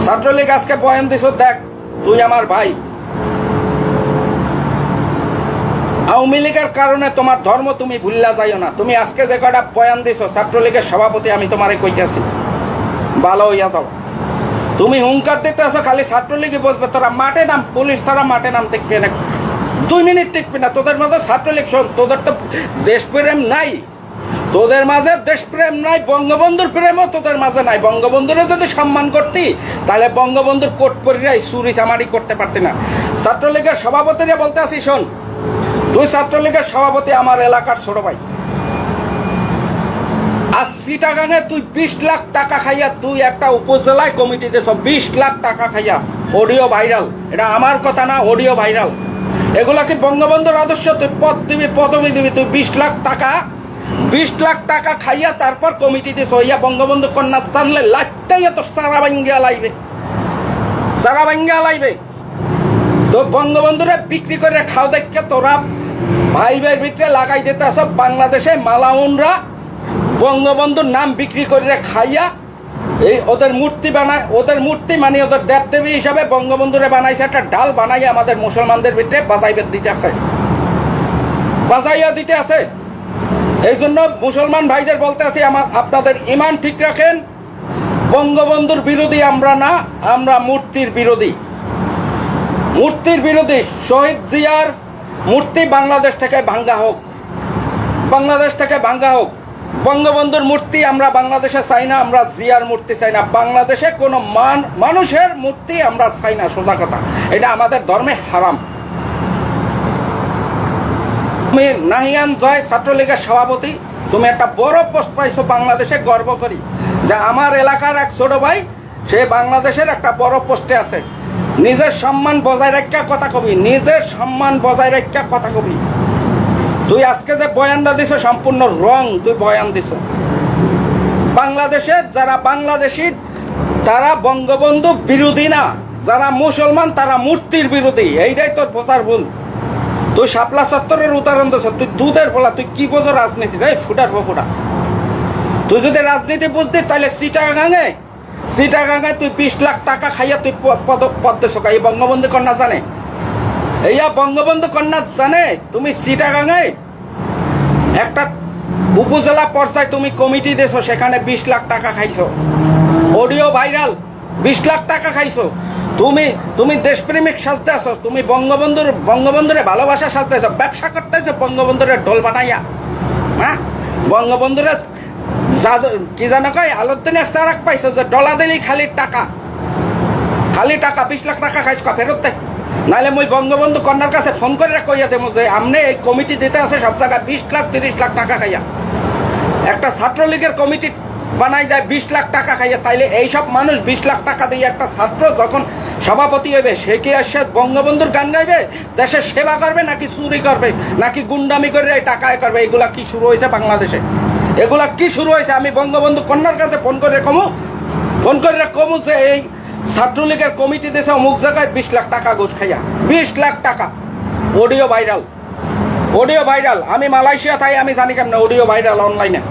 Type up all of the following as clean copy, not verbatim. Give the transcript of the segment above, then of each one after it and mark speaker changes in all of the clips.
Speaker 1: ছাত্রলীগ আজকে বয়ান দিছ, দেখ তুই আমার ভাই, আওয়ামী লীগের কারণে তোমার ধর্ম তুমি ভুললা যাইও না। তুমি আজকে যে কটা বয়ান দিছ, ছাত্রলীগের সভাপতি আমি তোমারে কইতেছি, ভালো হইয়া যাও। তুমি হুঙ্কার দিতে আসো, খালি ছাত্রলীগই বসবে, তোরা মাঠে নাম, পুলিশ ছাড়া মাঠে নাম টিকবে না, 2 মিনিট টিকবে না। তোদের মাঝে ছাত্রলীগ, শোন, তোদের তো দেশপ্রেম নাই, তোদের মাঝে দেশপ্রেম নাই, বঙ্গবন্ধুর প্রেমও তোদের মাঝে নাই। বঙ্গবন্ধুরে যদি সম্মান করতি তাহলে বঙ্গবন্ধুর কোট পরিরাই চুরি চামারি করতে পারতি না। ছাত্রলীগের সভাপতিরা বলতে আসি, শোন, তুই ছাত্রলীগের সভাপতি, আমার এলাকার ছোট ভাই। আর চিটাগাঙে তুই 20 লাখ টাকা খাইয়া তুই একটা উপজেলায় কমিটি দিয়েছ, 20 লাখ টাকা খাইয়া, অডিও ভাইরাল, এটা আমার কথা না, অডিও ভাইরাল। এগুলা কি বঙ্গবন্ধুর আদর্শ? তুই পদ দিবি, পদবি দিবি, তুই 20 লাখ টাকা খাইয়া তারপর কমিটি দিয়েছ। ইয়া বঙ্গবন্ধু কন্যা টানলে লাইটাইয়া তোর সারা ভাঙ্গিয়া লাইবে, সারা ভাঙ্গিয়া লাইবে। তো বঙ্গবন্ধুরে বিক্রি করে খাও দেখে তোরা ভাই ভাইয়ের ভিতরে লাগাই দিতে আস। বাংলাদেশে মালাউনরা বঙ্গবন্ধুর নাম বিক্রি করে খাইয়া এই ওদের মূর্তি বানায়, ওদের মূর্তি মানে ওদের দেবদেবী হিসাবে বঙ্গবন্ধুরে বানাইছে, একটা ডাল বানাইয়া আমাদের মুসলমানদের ভিতরে বাজাইবে দিতে আছে, বাজাইয়া দিতে আছে। এই জন্য মুসলমান ভাইদের বলতে আছি, আপনাদের ইমান ঠিক রাখেন। বঙ্গবন্ধুর বিরোধী আমরা না, আমরা মূর্তির বিরোধী, মূর্তির বিরোধী। শহীদ জিয়ার মূর্তি বাংলাদেশ থেকে ভাঙ্গা হোক, বাংলাদেশ থেকে ভাঙ্গা হোক। বঙ্গবন্ধুর মূর্তি আমরা বাংলাদেশে চাই না, আমরা জিয়ার মূর্তি চাই না, বাংলাদেশে কোনো মানুষের মূর্তি আমরা চাই না, সোজা কথা। এটা আমাদের ধর্মে হারাম। তুমি নাহিয়ান জয়, ছাত্রলীগের সভাপতি, তুমি একটা বড় পোস্ট পাইছো বাংলাদেশে, গর্ব করি যে আমার এলাকার এক ছোট ভাই সে বাংলাদেশের একটা বড় পোস্টে আছে। নিজের সম্মান বজায় রাখা কথা কবি, নিজের সম্মান বজায় রাখা কথা কবি। তুই আজকে যে বয়ানটা দিছ সম্পূর্ণ রং, তুই বয়ান দিছ। বাংলাদেশের যারা বাংলাদেশি তারা বঙ্গবন্ধু বিরোধী না, যারা মুসলমান তারা মূর্তির বিরোধী, এইটাই তোর বোঝার ভুল। তুই শাপলা চত্বরের উদাহরণ দিছ, তুই দুধের বলা, তুই কি বোঝো রাজনীতি? রে ফুটার ফুটা, তুই যদি রাজনীতি বুঝতি তাহলে চিটাগাঙে তুই 20 লাখ টাকা খাইয়া তুই পদ দিছ। এই বঙ্গবন্ধু কন্যা জানে, এইয়া বঙ্গবন্ধু কন্যা জানে তুমি চিটাগাঙে একটা উপজেলা পর্যায়ে তুমি কমিটি দিয়েছো, সেখানে 20 লাখ টাকা খাইছো, অডিও ভাইরাল, 20 লাখ টাকা খাইছো। তুমি দেশপ্রেমিক সাজতে আছো, তুমি বঙ্গবন্ধুরে ভালোবাসা সাজতে আছো, ব্যবসা করতেছো বঙ্গবন্ধুরে ঢোল বানাইয়া। হ্যাঁ, বঙ্গবন্ধুরে কি জানো কয়, আলোদ্দিনের চারাক পাইছো যে ডলা দিলেই খালি টাকা 20 লাখ টাকা খাইছো, ফেরত দেয়। নাহলে মুই বঙ্গবন্ধু কন্যার কাছে ফোন করে কইয়া দেবো যে আমনে এই কমিটি দিতে আছে সব জায়গায় 20 লাখ 30 লাখ টাকা খাইয়া, একটা ছাত্রলীগের কমিটি বানাই দেয় 20 লাখ টাকা খাইয়া। তাইলে এইসব মানুষ 20 লাখ টাকা দিয়ে একটা ছাত্র যখন সভাপতি হইবে, সে কি এসে বঙ্গবন্ধুর গান গাইবে, দেশের সেবা করবে, নাকি চুরি করবে, নাকি গুন্ডামি করে এই টাকায় করবে? এগুলা কি শুরু হয়েছে বাংলাদেশে? এগুলা কি শুরু হয়েছে? আমি বঙ্গবন্ধু কন্যার কাছে ফোন করে কমু যে এই ছাত্রলীগের কমিটি দেশে অমুক জায়গায় 20 লাখ টাকা ঘুষ খাইয়া, 20 লাখ টাকা। Audio viral. আমি মালয়েশিয়া তাই আমি জানি কেমন অডিও ভাইরাল অনলাইনে।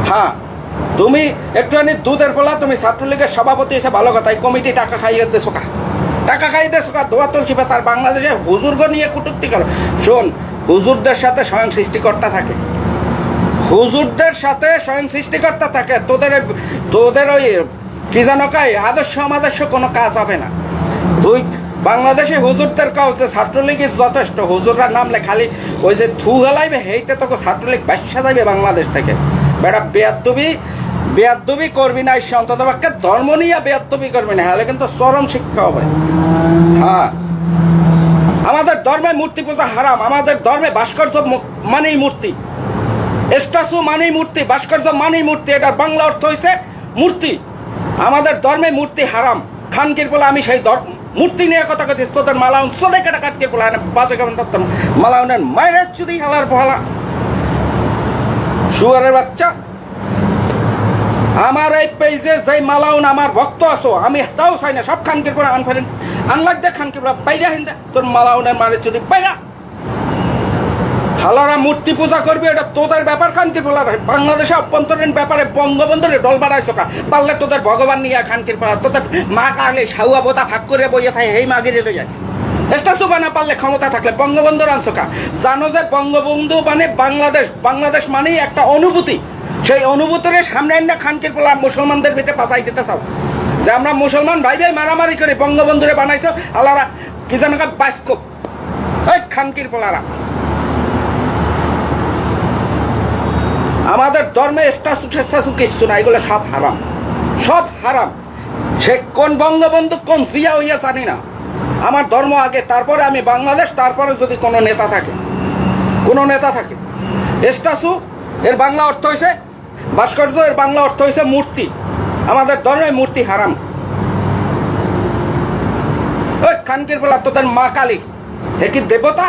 Speaker 1: হ্যাঁ, তুমি একটুখানি দুধের বলা, তুমি ছাত্রলীগের সভাপতি এসে ভালো কথা, এই কমিটি টাকা খাইয়ে দেছো কা, টাকা খাইয়ে দেছো কা, দোয়া তুলসী পাতার বাংলাদেশে হুজুরগ নিয়ে কটূক্তি করো। শোন, হুজুরদের সাথে স্বয়ং সৃষ্টিকর্তা থাকে, হুজুরদের সাথে স্বয়ং সৃষ্টিকর্তা থাকে। তোদের ওই কি জানো কাই আদর্শ আমাদর্শ কোনো কাজ হবে না। তুই বাংলাদেশে হুজুরদের কাজ যে ছাত্রলীগ যথেষ্ট, হুজুররা নামলে খালি ওই যে থু হেলাইবে, হেইতে তোকে ছাত্রলীগ বাসা যাবে বাংলাদেশ থেকে। বেটা বেয়াদ্দবি করবি না, অন্তত পক্ষে ধর্ম নিয়ে বেয়াদ্দবি করবি না, হলে কিন্তু চরম শিক্ষা হবে। হ্যাঁ, আমাদের ধর্মে মূর্তি পূজা হারাম, আমাদের ধর্মে ভাস্কর্য মানেই মূর্তি, স্ট্যাচু মানেই মূর্তি, ভাস্কর্য মানেই মূর্তি, এটার বাংলা অর্থ হয়েছে মূর্তি। আমাদের ধর্মে মূর্তি হারাম। খানকির বলে আমি সেই মূর্তি নিয়ে কথা কথা তোদের মালাউন চলে কেটা কাটকে বলে বাজে কেমন মালাউনের মায়ের যদি হালার বহালা শুয়ারের বাচ্চা। আমার এই পেজে যে মালাউন আমার ভক্ত আছো, আমি তাও চাই না সব খানকির পরে আনফারেন আনলাগ দে, খানকির পরে বাইরা হিন্দা তোর মালাউনের মারে যদি বাইরা হালারা মূর্তি পূজা করবি, এটা তোদের ব্যাপার। খানকির পোলার বাংলাদেশে অভ্যন্তরীণ ব্যাপারে বঙ্গবন্ধুরে ডল বাড়াইছ কা? পারলে তোদের ভগবান নিয়ে খানকির পোলা, তোদের মা কালে সাউয়া বোতা ভাগ করে বইয়ে থাকে, এই মাগিরে লই যায় স্ট্যাচু বানা পারলে, ক্ষমতা থাকলে বঙ্গবন্ধুর আনছো কা? জানো যে বঙ্গবন্ধু মানে বাংলাদেশ, বাংলাদেশ মানেই একটা অনুভূতি। সেই অনুভূতির সামনে এনে খানকির পোলা মুসলমানদের ভিতরে বাঁচাই দিতে চাও যে আমরা মুসলমান ভাই ভাই মারামারি করে বঙ্গবন্ধুরে বানাইছো আলারা কি যেন বাস্কপ। এই খানকির পোলারা, আমাদের ধর্মে স্ট্যাচু কিচ্ছু না, এগুলো সব হারাম, সব হারাম। সে কোন বঙ্গবন্ধু কোন জিয়া হইয়া জানি না, আমার ধর্ম আগে, তারপরে আমি বাংলাদেশ, তারপরে যদি কোনো নেতা থাকে, কোনো নেতা থাকে। স্ট্যাচু এর বাংলা অর্থ হয়েছে ভাস্কর্য, এর বাংলা অর্থ হয়েছে মূর্তি। আমাদের ধর্মে মূর্তি হারাম। ওই খানকির পোলা, তোদের মা কালী এ কি দেবতা?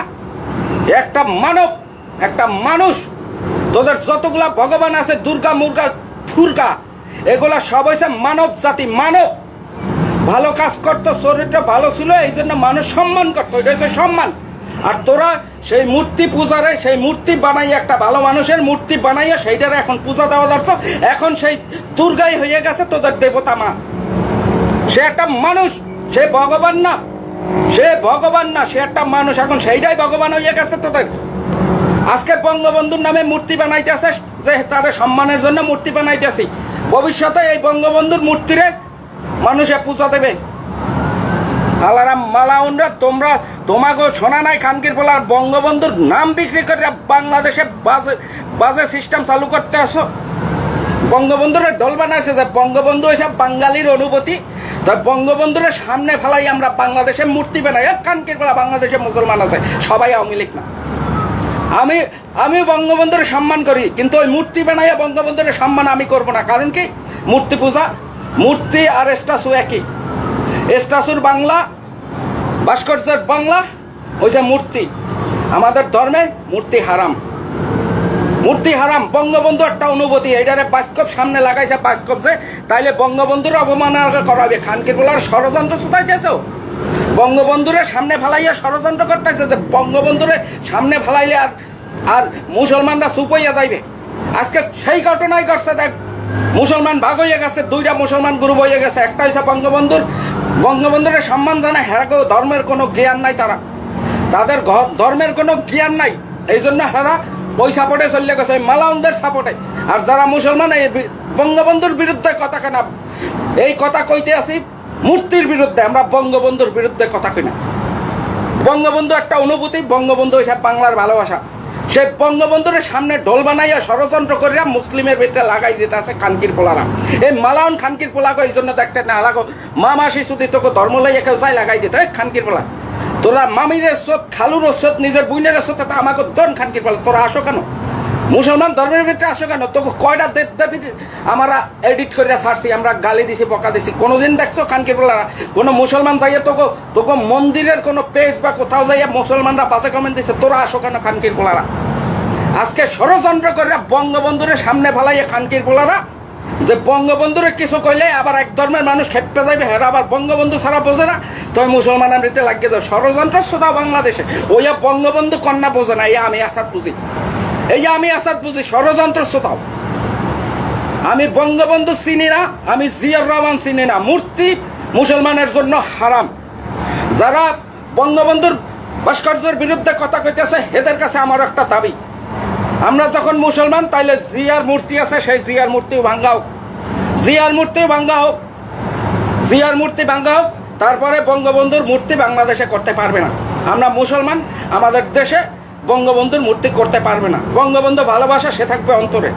Speaker 1: একটা মানব, একটা মানুষ। তোদের যতগুলা ভগবান আছে, দুর্গা মুর্গা ফুরগা, এগুলা সব হয়েছে মানব জাতি। মানব ভালো কাজ করতো, শরীরটা ভালো ছিল, এই জন্য মানুষ সম্মান করতো, এটা হচ্ছে সম্মান। আর তোরা সেই মূর্তি পূজারে, সেই মূর্তি বানাইয়া, একটা ভালো মানুষের মূর্তি বানাইয়া সেইটারে এখন পূজা দেওয়া যাচ্ছে। এখন সেই দুর্গাই হয়ে গেছে তোদের দেবতা মা। সে একটা মানুষ, সে ভগবান না, সে ভগবান না, সে একটা মানুষ। এখন সেইটাই ভগবান হয়ে গেছে তোদের। আজকে বঙ্গবন্ধুর নামে মূর্তি বানাইতেছে, যে তার সম্মানের জন্য মূর্তি বানাইতেছি। ভবিষ্যতে এই বঙ্গবন্ধুর মূর্তিরে মানুষে পূজা দেবে। আলারা মালাউনরা, তোমরা তোমাকে শোনা নাই খানকির পোলার বঙ্গবন্ধুর নাম বিক্রি করে বাংলাদেশে বাজে বাজে সিস্টেম চালু করতে আসো। বঙ্গবন্ধুরে ডল বানাইছে যে বঙ্গবন্ধু হয়েছে বাঙালির অনুভূতি। তো বঙ্গবন্ধুরের সামনে ফেলাই আমরা বাংলাদেশে মূর্তি বানাই। খানকির পোলা বাংলাদেশে মুসলমান আছে, সবাই আওয়ামী লীগ না। আমি বঙ্গবন্ধুরে সম্মান করি, কিন্তু ওই মূর্তি বানাইয়া বঙ্গবন্ধুরে সম্মান আমি করব না। কারণ কি? মূর্তি পূজা, মূর্তি আর স্ট্যাচু একই। স্ট্যাচুর বাংলা, ভাস্কর্যের বাংলা হয়েছে মূর্তি। আমাদের ধর্মে মূর্তি হারাম, মূর্তি হারাম। বঙ্গবন্ধু একটা অনুভূতি, এটারে বাস্তব সামনে লাগাইছে বাস্তব যে, তাইলে বঙ্গবন্ধুর অবমাননা করাবে। খানকির পোলার ষড়যন্ত্র শুধাইতেছ, বঙ্গবন্ধুরে সামনে ফেলাইয়া ষড়যন্ত্র করতেছে যে বঙ্গবন্ধুরে সামনে ফেলাইলে আর মুসলমানরা চুপ হইয়া যাইবে। আজকে সেই ঘটনাই ঘটছে। দেখ, মুসলমান ভাগ হয়ে গেছে, দুইটা মুসলমান গ্রুপ হয়ে গেছে। একটা হচ্ছে বঙ্গবন্ধুরে সম্মান জানা, হেরাকেও ধর্মের কোনো জ্ঞান নাই, তাদের ধর্মের কোনো জ্ঞান নাই। এই জন্য হেরা ওই সাপোর্টে চলে গেছে, ওই মালাউনদের সাপোর্টে। আর যারা মুসলমান এই বঙ্গবন্ধুর বিরুদ্ধে কথা কেনা, এই কথা কইতে আসি মূর্তির বিরুদ্ধে, আমরা বঙ্গবন্ধুর বিরুদ্ধে কথা কই না। বঙ্গবন্ধু একটা অনুভূতি, বঙ্গবন্ধু হয়েছে বাংলার ভালোবাসা। সে বঙ্গবন্ধুরের সামনে ঢোল বানাইয়া ষড়যন্ত্র করিয়া মুসলিমের ভিতরে লাগাই দিতে আছে খানকির পোলারা। এই মালাউন খানকির পোলাকে এই জন্য দেখতে না লাগো, মা মাসি শুধু তোকে ধর্ম লাইয়া কেউ চাই লাগাই দিতে। খানকির পোলা, তোরা মামির এসত, খালুর এসত, নিজের বুইনের এসত, আমাকে দন। খানকির পোলা, তোরা আসো কেন? মুসলমান ধর্মের ভিতরে আসো কেন? তোকে কয়টা দেব দেবী আমরা এডিট করে ছাড়ছি, আমরা গালি দিছি, বকা দিছি। কোনোদিন দেখছো খানকির পোলারা কোনো মুসলমান যাইয়া তোকে মন্দিরের কোনো পেজ বা কোথাও যাইয়া মুসলমানরা বাজে কমেন্ট দিছে? তোরা আসো কেন খানকির পোলারা? আজকে ষড়যন্ত্র করে বঙ্গবন্ধুরের সামনে ফেলাইয়া খানকির পোলারা যে বঙ্গবন্ধুরে কিছু কইলে আবার এক ধর্মের মানুষ খেপে যাইবে, হেরা আবার বঙ্গবন্ধু ছাড়া বোঝে না, তো মুসলমানের ভিতরে লাগিয়ে যাও। ষড়যন্ত্র শ্রোতা বাংলাদেশে ওইয়া বঙ্গবন্ধু কন্যা বোঝে না, ইয়া আমি আসাদ বুঝি, এই যে আমি আসাদ বুঝি, ষড়যন্ত্র শ্রোতাও। আমি বঙ্গবন্ধু চিনি না, আমি জিয়াউর রহমান চিনি না। মূর্তি মুসলমানের জন্য হারাম। যারা বঙ্গবন্ধুর ভাস্কর্যের বিরুদ্ধে কথা কইতেছে, এদের কাছে আমার একটা দাবি, আমরা যখন মুসলমান, তাইলে জিয়ার মূর্তি আছে, সেই জিয়ার মূর্তিও ভাঙ্গা হোক, জিয়ার মূর্তিও ভাঙ্গা হোক, জিয়ার মূর্তি ভাঙ্গা হোক। তারপরে বঙ্গবন্ধুর মূর্তি বাংলাদেশে করতে পারবে না। আমরা মুসলমান, আমাদের দেশে বঙ্গবন্ধুর মূর্তি করতে পারবে না। বঙ্গবন্ধু ভালোবাসা সে থাকবে অন্তরে।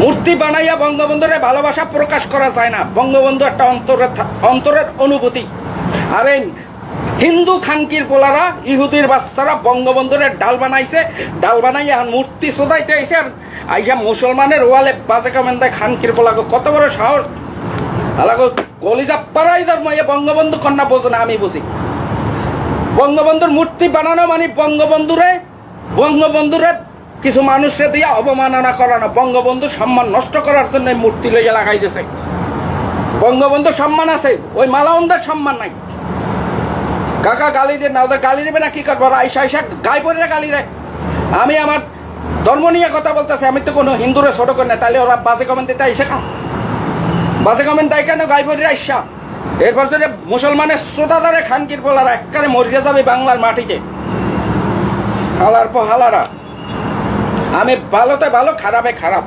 Speaker 1: মূর্তি বানাইয়া বঙ্গবন্ধুরে ভালোবাসা প্রকাশ করা যায় না। বঙ্গবন্ধু একটা অন্তরের অনুভূতি। আর এই হিন্দু খানকির পোলারা, ইহুদির বাচ্চারা বঙ্গবন্ধুরের ডাল বানাইছে, ডাল বানাইয়া মূর্তি সোদাইতে আইছে। আর আইসা মুসলমানের ওয়ালে বাজে কমেন্ট দেয় খানকির পোলাকে। কত বড় সাহস! আলাগো কলিজা পাড়াই ধর্ম, বঙ্গবন্ধু কন্যা বোঝে না, আমি বুঝি। বঙ্গবন্ধুর মূর্তি বানানো মানে বঙ্গবন্ধুরে কিছু মানুষরে দিয়া অবমাননা করানো, বঙ্গবন্ধুর সম্মান নষ্ট করার জন্য মূর্তি লইয়া লাগাই দিয়েছে। বঙ্গবন্ধুর সম্মান আছে, ওই মালাউনদের সম্মান নাই। কাকা গালি দিয়ে না, ওদের গালি দেবে না, কি করবো? আইসা গায়ে পরে গালি দেয়। আমি আমার ধর্ম নিয়ে কথা বলতেছি, আমি তো কোনো হিন্দুরে ছোট করি না, তাহলে ওরা বাজে কমেন্ট দিতে এসে খা, বাজে কমেন্ট দেয় কেন গাইফরিরা ইসা। এরপর যদি মুসলমানের শ্রোতাদারে খানকির পোলারা একবারে মরিয়া যাবে বাংলার মাটিতে, হালার পর হালারা। আমি ভালোতে ভালো, খারাপে খারাপ।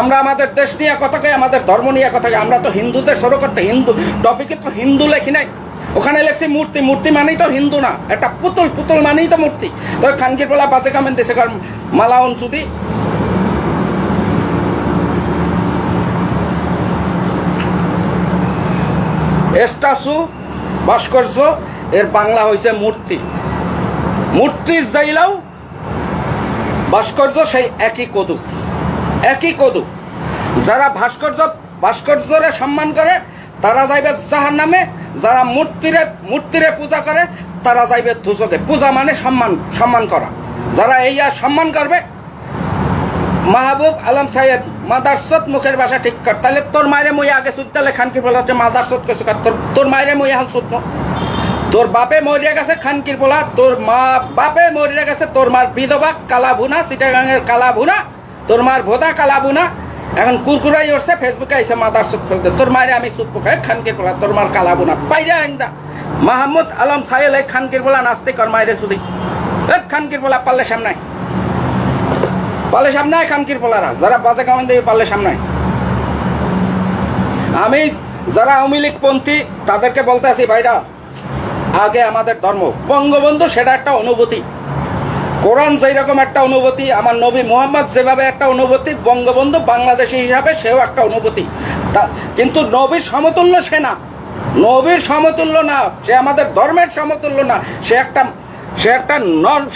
Speaker 1: আমরা আমাদের দেশ নিয়ে কথা কই, আমাদের ধর্ম নিয়ে কথা কই। আমরা তো হিন্দুদের ছোট করতে, হিন্দু টপিকে তো হিন্দু লেখি নাই, ওখানে লেখছি মূর্তি। মূর্তি মানেই তো হিন্দু না, একটা পুতুল, পুতুল মানেই তো মূর্তি। তো খানকির পোলা বাজে কমেন্ট দিছে, কারণ মালাউন সুদি। স্ট্যাচু, ভাস্কর্য, এর বাংলা হয়েছে মূর্তি। মূর্তি যাইলাও ভাস্কর্য সেই একই কদু, একই কদু। যারা ভাস্কর্যরে সম্মান করে তারা যাইবে জাহান্নামে, যারা মূর্তিরে পূজা করে তারা যাইবে দুজকে। পূজা মানে সম্মান, সম্মান করা। যারা এই আর সম্মান করবে, মাহবুব আলম সাইয়েদ মাদারসত মুখের ভাষা ঠিক কর। তাহলে তোর মায়েরে মই আগে সুদ্দালে খানকির পোলা হচ্ছে মাদারসত কেসু কর। তোর মায়েরে মই এখন সুদ, তোর বাপে মরিয়া গেছে খানকির পোলা, তোর মা বাপে মরিয়া গেছে, তোর মার বিধবা কালা ভুনা, চিটাগাঙের কালা ভুনা, তোর মার ভোদা কালা ভুনা। এখন কুরকুরাই উঠছে, ফেসবুকে আইসে মাদার সুদ খেলতে। তোর মায়েরে আমি সুদ পোখাই খানকির পোলা, তোর মার কালা ভুনা পাইরা আইন্দা। মাহমুদ আলম সাইয়েল এই খানকির পোলা নাচতে কর মায়েরে সুদি। খানকির পোলা পারলে সামনায়, পারলে সামনায় খানকির পোলারা যারা বাজে কামান দেবে, পারলে সামনায়। আমি যারা আওয়ামী লীগ পন্থী তাদেরকে বলতে আছি, ভাইরা আগে আমাদের ধর্ম। বঙ্গবন্ধু সেটা একটা অনুভূতি, কোরআন যেই রকম একটা অনুভূতি, আমার নবী মুহাম্মদ যেভাবে একটা অনুভূতি, বঙ্গবন্ধু বাংলাদেশি হিসাবে সেও একটা অনুভূতি। কিন্তু নবীর সমতুল্য সে না, নবীর সমতুল্য না, সে আমাদের ধর্মের সমতুল্য না। সে একটা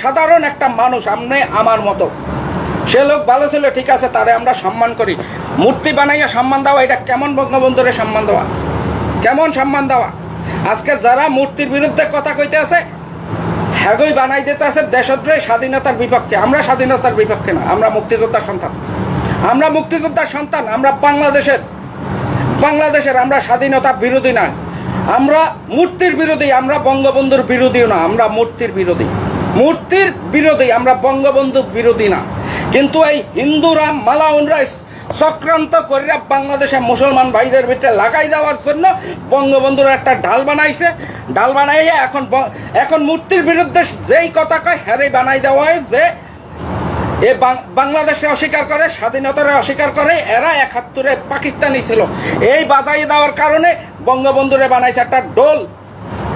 Speaker 1: সাধারণ একটা মানুষ, আমনে আমার মতো। সে লোক ভালো ছিল, ঠিক আছে, তারে আমরা সম্মান করি। মূর্তি বানাইয়া সম্মান দেওয়া, এটা কেমন বঙ্গবন্ধুরে সম্মান দেওয়া, কেমন সম্মান দেওয়া? আজকে যারা মূর্তির বিরুদ্ধে কথা কইতে আছে, হ্যাগই বানাই দিতে আছে দেশদ্রোহী, স্বাধীনতার বিপক্ষে। আমরা স্বাধীনতার বিপক্ষে না, আমরা মুক্তিযোদ্ধার সন্তান, আমরা মুক্তিযোদ্ধার সন্তান। আমরা বাংলাদেশের আমরা স্বাধীনতা বিরোধী না, আমরা মূর্তির বিরোধী। আমরা বঙ্গবন্ধুর বিরোধীও না, আমরা মূর্তির বিরোধী, মূর্তির বিরোধী। আমরা বঙ্গবন্ধু বিরোধী না। কিন্তু এই হিন্দুরা, মালাউনরা চক্রান্ত করিয়া বাংলাদেশের মুসলমান ভাইদের ভিতরে লাগাই দেওয়ার জন্য বঙ্গবন্ধুর একটা ঢাল বানাইছে। ঢাল বানাইয়া এখন মূর্তির বিরুদ্ধে যেই কথা কয় হ্যারেই বানাই দেওয়া হয়, যে এ বাংলাদেশে অস্বীকার করে, স্বাধীনতারে অস্বীকার করে। এরা ৭১-এ পাকিস্তানি ছিল, এই বাজাই দেওয়ার কারণে বঙ্গবন্ধুরে বানাইছে একটা ডোল।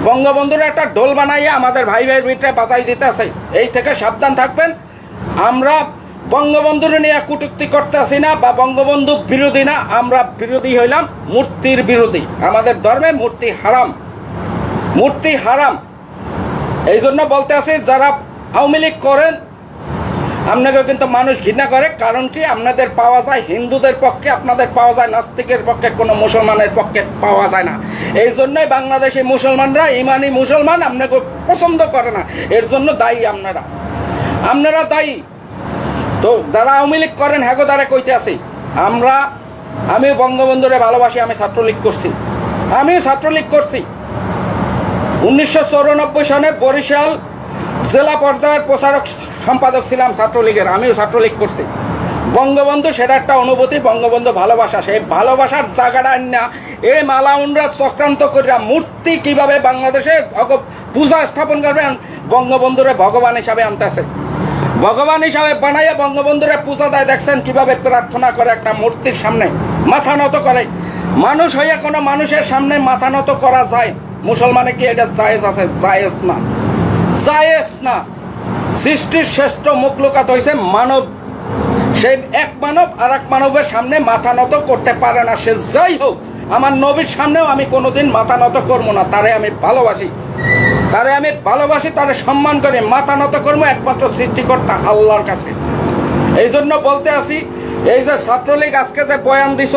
Speaker 1: বঙ্গবন্ধুরে একটা ডোল বানাইয়া আমাদের ভাই ভাইয়ের ভিতরে বাজাই দিতে আছে। এই থেকে সাবধান থাকবেন। আমরা বঙ্গবন্ধুর নিয়ে কটূক্তি করতে আসি না, বা বঙ্গবন্ধু বিরোধী না। আমরা বিরোধী হইলাম মূর্তির বিরোধী। আমাদের ধর্মে মূর্তি হারাম, মূর্তি হারাম। এই জন্য বলতে আসি, যারা আওয়ামী লীগ করেন আপনাকে কিন্তু মানুষ ঘৃণা করে। কারণ কি, আপনাদের পাওয়া যায় হিন্দুদের পক্ষে, আপনাদের পাওয়া যায় নাস্তিকের পক্ষে, কোনো মুসলমানের পক্ষে পাওয়া যায় না। এই জন্যই বাংলাদেশি মুসলমানরা, ইমানি মুসলমান আপনাকে পছন্দ করে না। এর জন্য দায়ী আপনারা দায়ী। তো যারা আওয়ামী লীগ করেন হ্যাগো দ্বারা কইতে আসি, আমি বঙ্গবন্ধুরে ভালোবাসি। আমি ছাত্রলীগ করছি, আমিও ছাত্রলীগ করছি। 1994 সনে বরিশাল জেলা পর্যায়ের প্রচারক সম্পাদক ছিলাম ছাত্রলীগের, আমিও ছাত্রলীগ করছি। বঙ্গবন্ধু সেটা একটা অনুভূতি, বঙ্গবন্ধু ভালোবাসা। সেই ভালোবাসার জায়গাটা না এই মালাউনরা চক্রান্ত করিয়া মূর্তি কিভাবে বাংলাদেশে পূজা স্থাপন করবে, বঙ্গবন্ধুরে ভগবান হিসাবে আনতেছে। ভগবান হিসাবে বানাইয়া বঙ্গবন্ধুরে পূজা দেয়। দেখছেন কিভাবে প্রার্থনা করে একটা মূর্তির সামনে, মাথা নত করে। মানুষ হইয়া কোনো মানুষের সামনে মাথা নত করা যায়? মুসলমানে কি এটা জায়েজ আছে? জায়েজ না, জায়েজ না। সৃষ্টির শ্রেষ্ঠ মুখলুকাত হয়েছে মানব। সেই এক মানব আর এক মানবের সামনে মাথা নত করতে পারে না। সে যাই হোক, আমার নবীর সামনেও আমি কোনোদিন মাথা নত করবো না। তারে আমি ভালোবাসি, তারে সম্মান করে মাথা নত করবো একমাত্র সৃষ্টিকর্তা আল্লাহর কাছে। এই জন্য বলতে আসি, এই যে ছাত্রলীগ আজকে যে বয়ান দিছ,